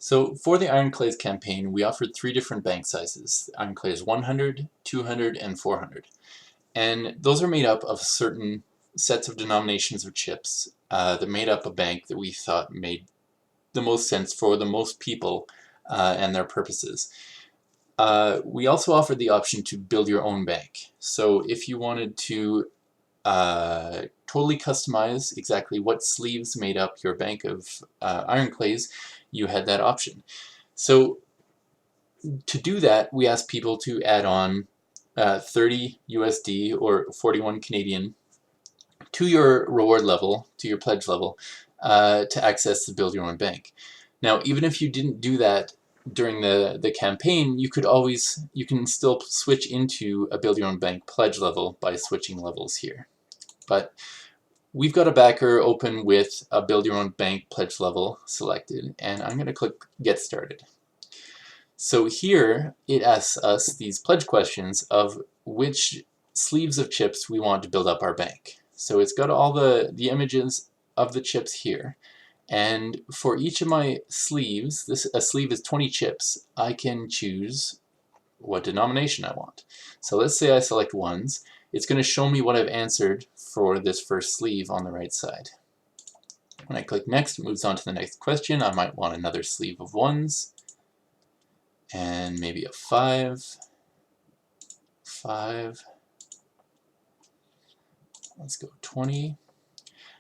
So for the Iron Clays campaign, we offered 3 different bank sizes: Iron Clays 100, 200, and 400. And those are made up of certain sets of denominations of chips that made up a bank that we thought made the most sense for the most people and their purposes. We also offered the option to build your own bank. So if you wanted to totally customize exactly what sleeves made up your bank of Iron Clays, you had that option. So to do that, we asked people to add on 30 USD or 41 Canadian to your reward level, to your pledge level, to access the Build Your Own Bank. Now, even if you didn't do that during the campaign, you can still switch into a Build Your Own Bank pledge level by switching levels here. But we've got a backer open with a Build Your Own Bank pledge level selected, and I'm going to click Get Started. So here it asks us these pledge questions of which sleeves of chips we want to build up our bank. So it's got all the images of the chips here. And for each of my sleeves, a sleeve is 20 chips, I can choose what denomination I want. So let's say I select ones. It's going to show me what I've answered for this first sleeve on the right side. When I click next, it moves on to the next question. I might want another sleeve of ones, and maybe a 5. Let's go 20.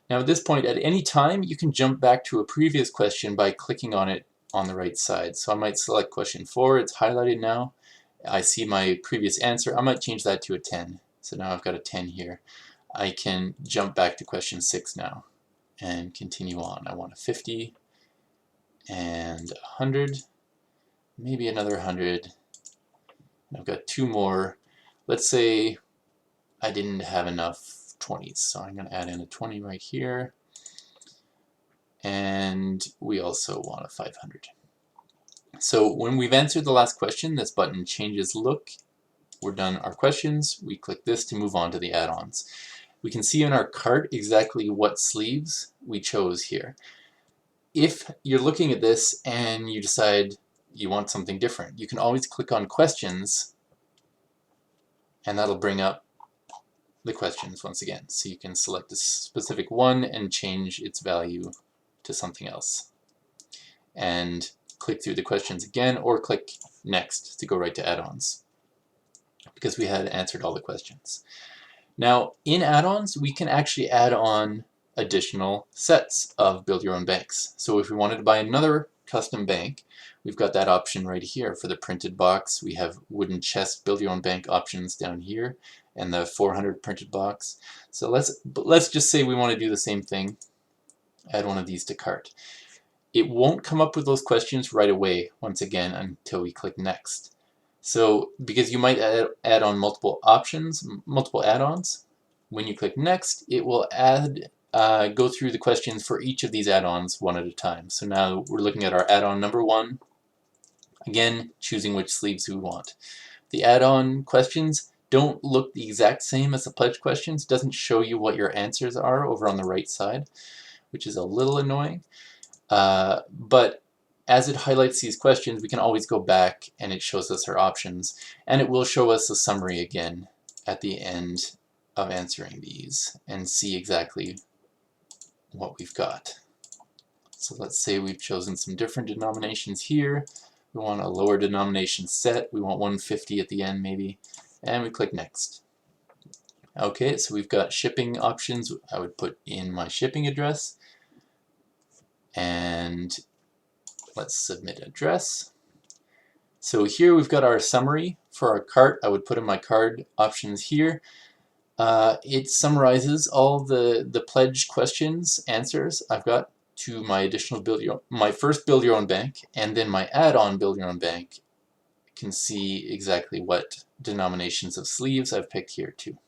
Now at this point, at any time, you can jump back to a previous question by clicking on it on the right side. So I might select question 4, it's highlighted now. I see my previous answer. I might change that to a 10. So now I've got a 10 here. I can jump back to question 6 now and continue on. I want a 50 and 100, maybe another 100. I've got 2 more. Let's say I didn't have enough 20s, so I'm going to add in a 20 right here. And we also want a 500. So when we've answered the last question, this button changes look. We're done our questions. We click this to move on to the add-ons. We can see in our cart exactly what sleeves we chose here. If you're looking at this and you decide you want something different, you can always click on questions, and that'll bring up the questions once again. So you can select a specific one and change its value to something else. And click through the questions again, or click next to go right to add-ons, because we had answered all the questions. Now in add-ons, we can actually add on additional sets of Build Your Own Banks. So if we wanted to buy another custom bank, we've got that option right here. For the printed box, we have wooden chest Build Your Own Bank options down here, and the 400 printed box. So let's just say we want to do the same thing, add one of these to cart. It won't come up with those questions right away, once again, until we click next. So because you might add on multiple options, multiple add-ons, when you click next, it will go through the questions for each of these add-ons one at a time. So now we're looking at our add-on number 1, again choosing which sleeves we want. The add-on questions don't look the exact same as the pledge questions. It doesn't show you what your answers are over on the right side, which is a little annoying. But as it highlights these questions, we can always go back and it shows us our options, and it will show us a summary again at the end of answering these and see exactly what we've got. So let's say we've chosen some different denominations here. We want a lower denomination set. We want 150 at the end maybe, and we click next. Okay, so we've got shipping options. I would put in my shipping address, and let's submit address. So here we've got our summary for our cart. I would put in my card options here. It summarizes all the pledge questions answers I've got to my additional my first Build Your Own Bank, and then my add-on Build Your Own Bank can see exactly what denominations of sleeves I've picked here too.